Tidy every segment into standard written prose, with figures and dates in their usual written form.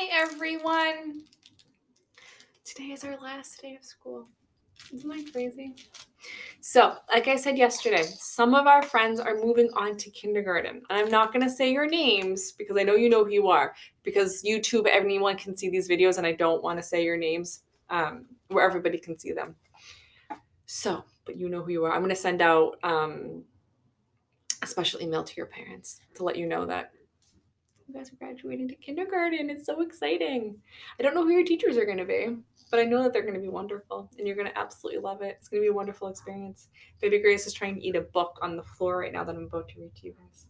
Hi, everyone. Today is our last day of school. Isn't that crazy? So, like I said yesterday, some of our friends are moving on to kindergarten. And I'm not going to say your names because I know you know who you are. Because YouTube, everyone can see these videos, and I don't want to say your names where everybody can see them. So, but you know who you are. I'm going to send out a special email to your parents to let you know that you guys are graduating to kindergarten. It's so exciting. I don't know who your teachers are going to be, but I know that they're going to be wonderful, and you're going to absolutely love it. It's going to be a wonderful experience. Baby Grace is trying to eat a book on the floor right now that I'm about to read to you guys.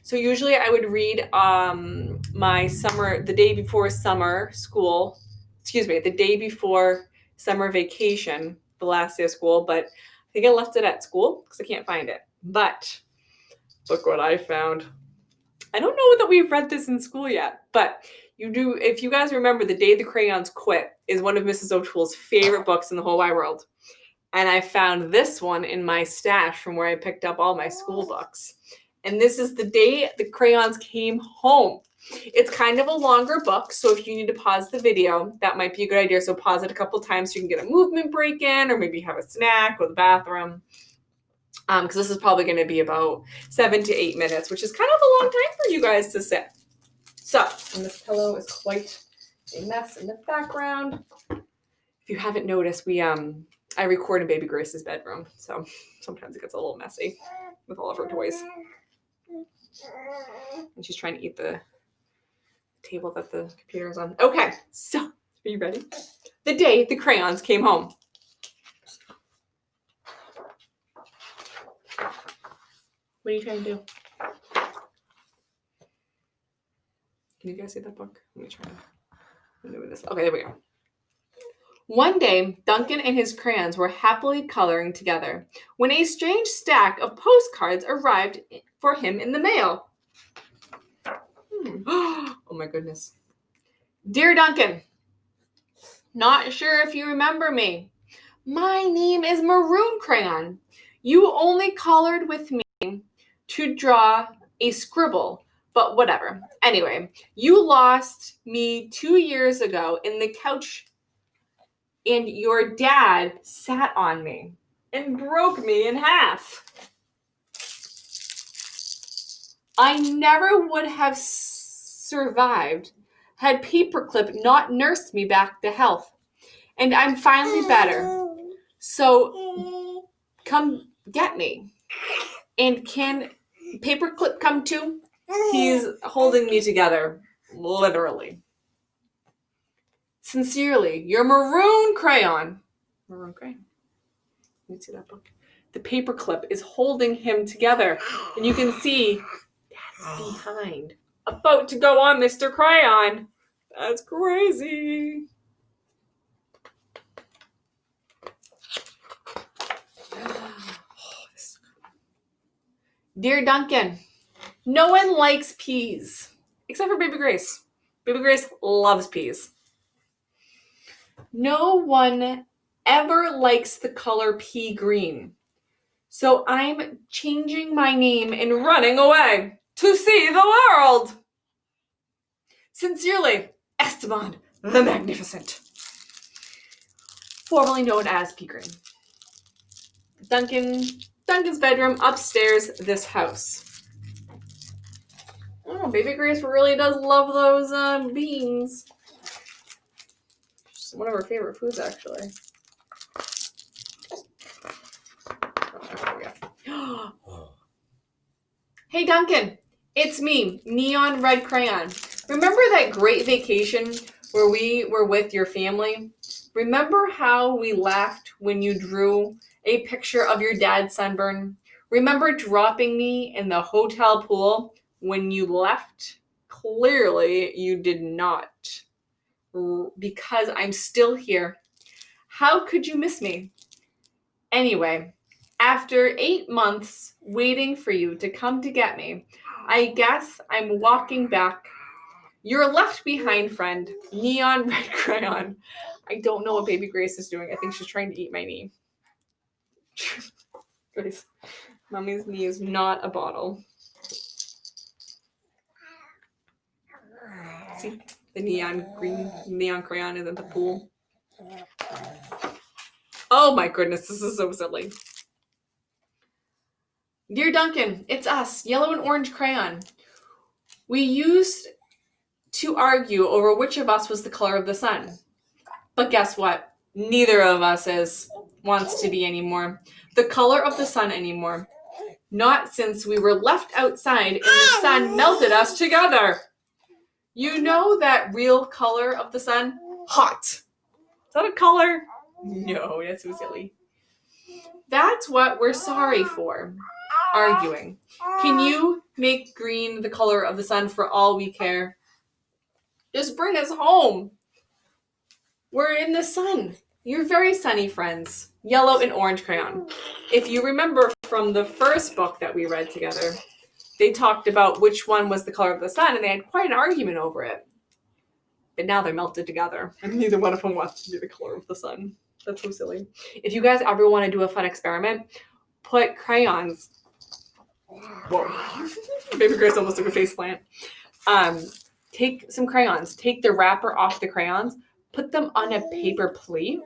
So usually I would read the day before summer vacation, the last day of school, but I think I left it at school because I can't find it. But look what I found. I don't know that we've read this in school yet, but you do. If you guys remember, The Day the Crayons Quit is one of Mrs. O'Toole's favorite books in the whole wide world. And I found this one in my stash from where I picked up all my school books. And this is The Day the Crayons Came Home. It's kind of a longer book, so if you need to pause the video, that might be a good idea. So pause it a couple times so you can get a movement break in, or maybe have a snack or the bathroom. Because this is probably going to be about 7 to 8 minutes, which is kind of a long time for you guys to sit. So, and this pillow is quite a mess in the background. If you haven't noticed, I record in Baby Grace's bedroom, so sometimes it gets a little messy with all of her toys. And she's trying to eat the table that the computer is on. Okay, so are you ready? The Day the Crayons Came Home. What are you trying to do? Can you guys see that book? Let me try to do this. Okay, there we go. One day, Duncan and his crayons were happily coloring together when a strange stack of postcards arrived for him in the mail. Oh my goodness. Dear Duncan, not sure if you remember me. My name is Maroon Crayon. You only colored with me to draw a scribble, but whatever. Anyway, you lost me 2 years ago in the couch, and your dad sat on me and broke me in half. I never would have survived had Paperclip not nursed me back to health. And I'm finally better. So come get me. And can Paperclip come too? He's holding me together, literally. Sincerely, your Maroon Crayon. Maroon Crayon. Let me see that book. The Paperclip is holding him together. And you can see that's behind. About to go on Mr. Crayon. That's crazy. Dear Duncan, no one likes peas. Except for Baby Grace. Baby Grace loves peas. No one ever likes the color pea green. So I'm changing my name and running away to see the world. Sincerely, Esteban the Magnificent. Formerly known as Pea Green. Duncan's bedroom upstairs, this house. Oh, Baby Grace really does love those beans. It's one of her favorite foods, actually. Hey, Duncan. It's me, Neon Red Crayon. Remember that great vacation where we were with your family? Remember how we laughed when you drew a picture of your dad's sunburn? Remember dropping me in the hotel pool when you left? Clearly, you did not. Because I'm still here. How could you miss me? Anyway, after 8 months waiting for you to come to get me, I guess I'm walking back. Your left behind friend, Neon Red Crayon. I don't know what Baby Grace is doing. I think she's trying to eat my knee. Grace, Mommy's knee is not a bottle. See? The neon crayon is in the pool. Oh my goodness, this is so silly. Dear Duncan, it's us, yellow and orange crayon. We used to argue over which of us was the color of the sun. But guess what? Neither of us wants to be anymore the color of the sun anymore. Not since we were left outside and the sun melted us together. You know that real color of the sun? Hot. Is that a color? No, that's so silly. That's what we're sorry for. Arguing. Can you make green the color of the sun for all we care? Just bring us home. We're in the sun. You're very sunny friends. Yellow and orange crayon. If you remember from the first book that we read together, they talked about which one was the color of the sun, and they had quite an argument over it. But now they're melted together, and neither one of them wants to be the color of the sun. That's so silly. If you guys ever want to do a fun experiment, put crayons. Whoa. Baby Grace almost took a face plant. Take some crayons. Take the wrapper off the crayons. Put them on a paper plate.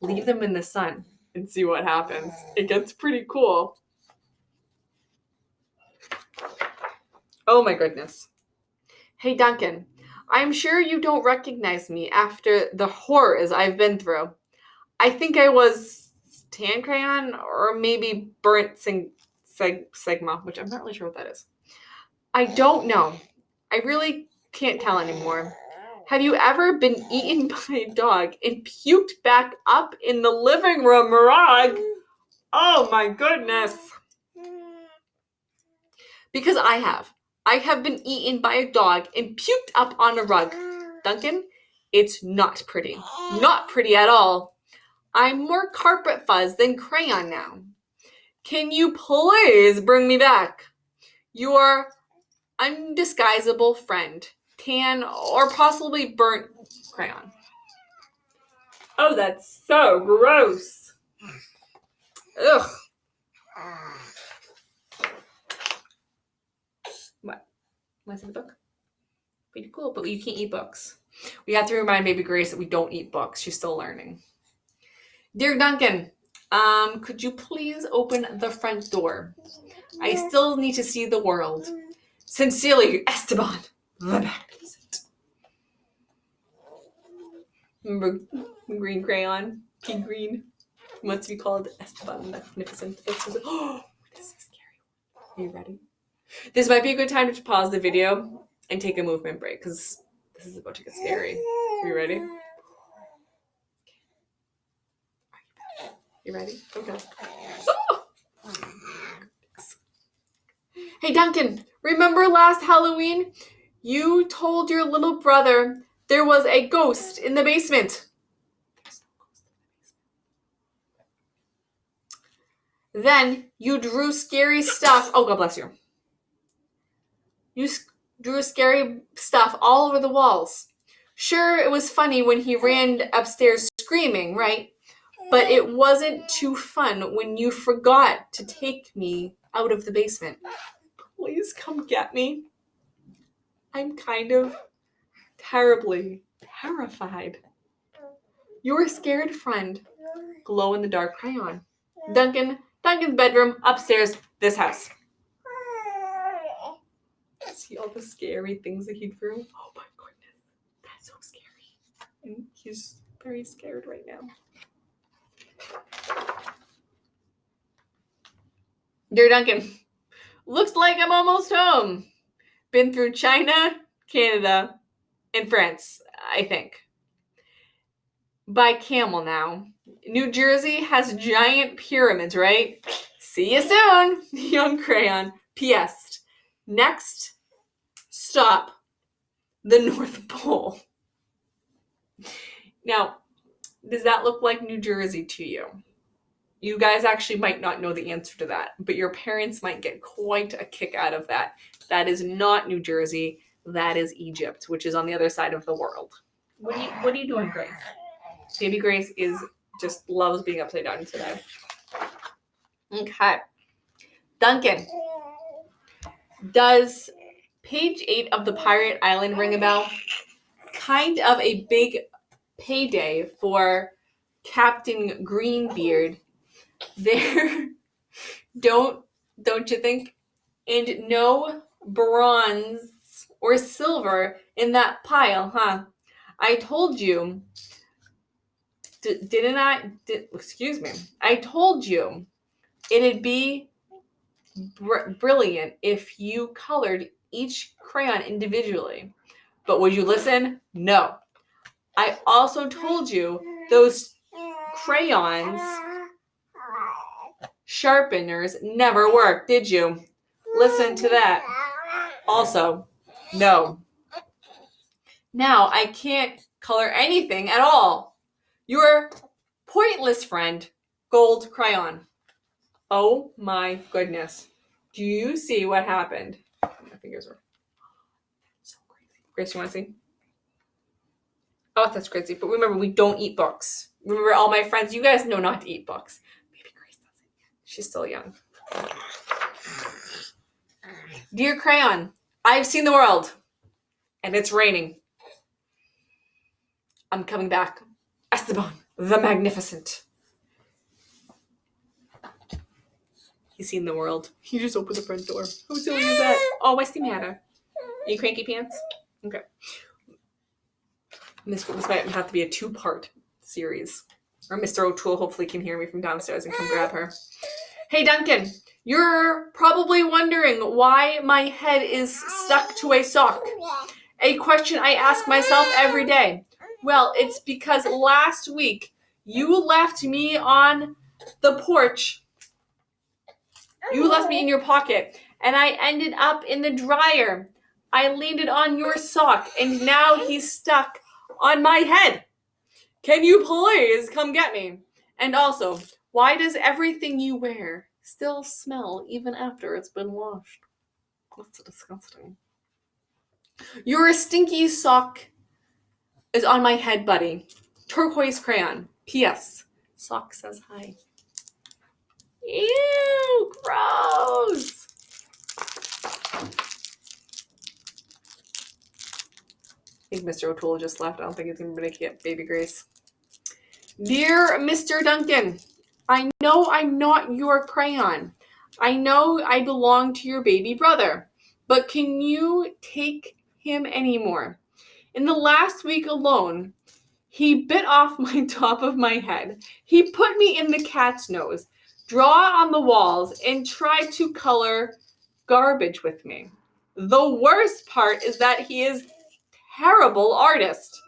Leave them in the sun and see what happens. It gets pretty cool. Oh my goodness. Hey Duncan, I'm sure you don't recognize me after the horrors I've been through. I think I was tan crayon or maybe burnt sigma, which I'm not really sure what that is. I don't know. I really can't tell anymore. Have you ever been eaten by a dog and puked back up in the living room rug? Oh my goodness. Because I have. I have been eaten by a dog and puked up on a rug. Duncan, it's not pretty. Not pretty at all. I'm more carpet fuzz than crayon now. Can you please bring me back? Your undisguisable friend, tan or possibly burnt crayon. Oh, that's so gross. Ugh. What? Want to see the book? Pretty cool, but you can't eat books. We have to remind Baby Grace that we don't eat books. She's still learning. Dear Duncan, could you please open the front door? I still need to see the world. Sincerely, Esteban, the Magnificent. Remember green crayon? King Green wants to be called Esteban the Magnificent. This is scary. Are you ready? This might be a good time to pause the video and take a movement break because this is about to get scary. Are you ready? You ready? Okay. Oh! Hey Duncan, remember last Halloween? You told your little brother there was a ghost in the basement. Then you drew scary stuff. Oh, God bless you. You drew scary stuff all over the walls. Sure, it was funny when he ran upstairs screaming, right? But it wasn't too fun when you forgot to take me out of the basement. Please come get me. I'm kind of terribly terrified. Your scared friend, glow-in-the-dark crayon. Duncan's bedroom, upstairs, this house. See all the scary things that he drew? Oh my goodness, that's so scary. And he's very scared right now. Dear Duncan, looks like I'm almost home. Been through China, Canada, and France, I think. By camel now. New Jersey has giant pyramids, right? See you soon, young crayon. P.S. Next stop, the North Pole. Now, does that look like New Jersey to you? You guys actually might not know the answer to that, but your parents might get quite a kick out of that. That is not New Jersey. That is Egypt, which is on the other side of the world. What are you doing, Grace? Baby Grace just loves being upside down today. Okay. Duncan, does page 8 of the Pirate Island ring a bell? kind of a big payday for Captain Greenbeard there. Don't you think? And no bronze or silver in that pile, huh? I told you, didn't I? Excuse me. I told you it'd be brilliant if you colored each crayon individually. But would you listen? No. I also told you those crayons sharpeners never work, did you? Listen to that. Also, no. Now I can't color anything at all. Your pointless friend, Gold Crayon. Oh my goodness. Do you see what happened? My fingers are so crazy. Grace, you want to see? Oh, that's crazy. But remember, we don't eat books. Remember, all my friends, you guys know not to eat books. Maybe Grace doesn't. She's still young. Dear Crayon, I've seen the world, and it's raining. I'm coming back. Esteban, the Magnificent. He's seen the world. He just opened the front door. How silly is that? Oh, what's the matter? Are you cranky pants? Okay. This might have to be a 2-part series. Or Mr. O'Toole hopefully can hear me from downstairs and come grab her. Hey, Duncan, you're probably wondering why my head is stuck to a sock. A question I ask myself every day. Well, it's because last week you left me on the porch. You left me in your pocket, and I ended up in the dryer. I landed on your sock, and now he's stuck on my head. Can you please come get me? And also, why does everything you wear still smell even after it's been washed? That's disgusting. Your stinky sock is on my head, buddy. Turquoise crayon. P.S. Sock says hi. Ew, gross. I think Mr. O'Toole just left. I don't think he's going to get baby Grace. Dear Mr. Duncan, I know I'm not your crayon. I know I belong to your baby brother. But can you take him anymore? In the last week alone, he bit off my top of my head. He put me in the cat's nose, draw on the walls, and try to color garbage with me. The worst part is that he is a terrible artist.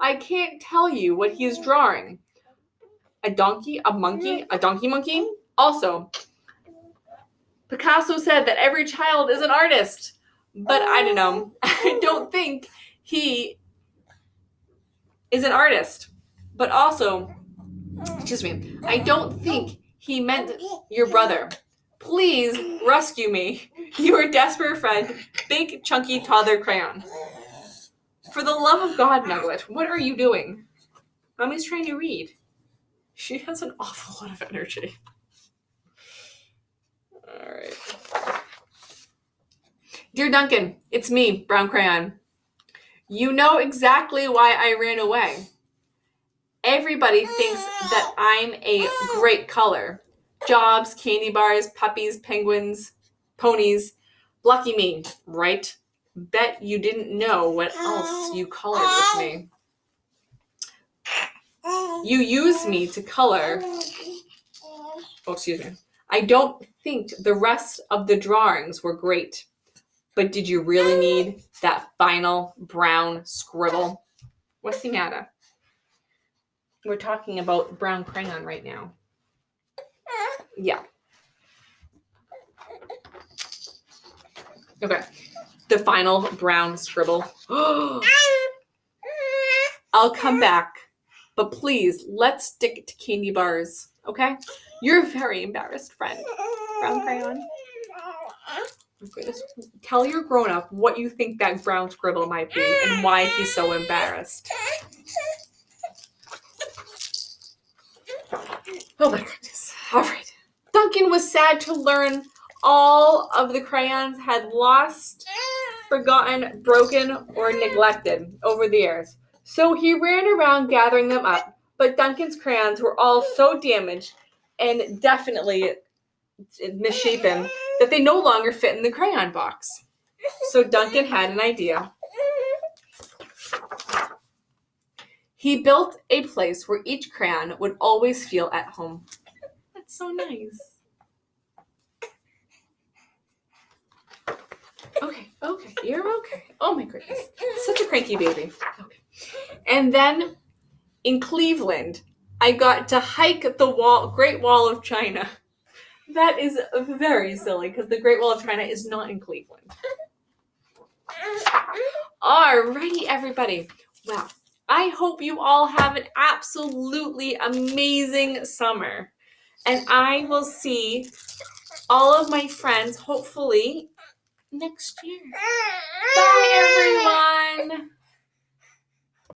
I can't tell you what he is drawing. A donkey, a monkey, a donkey monkey. Also, Picasso said that every child is an artist. But I don't know. I don't think he is an artist. But also, excuse me, I don't think he meant your brother. Please rescue me. Your desperate friend, Big Chunky Toddler Crayon. For the love of God, Nuglet, what are you doing? Mommy's trying to read. She has an awful lot of energy. All right. Dear Duncan, it's me, Brown Crayon. You know exactly why I ran away. Everybody thinks that I'm a great color. Jobs, candy bars, puppies, penguins, ponies. Lucky me, right? Bet you didn't know what else you colored with me. You used me to color. Oh, excuse me. I don't think the rest of the drawings were great. But did you really need that final brown scribble? What's the matter? We're talking about brown crayon right now. Yeah. Okay. The final brown scribble. I'll come back. But please, let's stick to candy bars, okay? You're a very embarrassed friend. Brown crayon. Oh, goodness. Tell your grown-up what you think that brown scribble might be and why he's so embarrassed. Oh my goodness. All right. Duncan was sad to learn all of the crayons had lost forgotten, broken, or neglected over the years. So he ran around gathering them up, but Duncan's crayons were all so damaged and definitely misshapen that they no longer fit in the crayon box. So Duncan had an idea. He built a place where each crayon would always feel at home. That's so nice. Okay, you're okay. Oh my goodness. Such a cranky baby. Okay. And then in Cleveland, I got to hike the Great Wall of China. That is very silly because the Great Wall of China is not in Cleveland. Alrighty, everybody. Well, I hope you all have an absolutely amazing summer. And I will see all of my friends, hopefully, next year. Bye, everyone.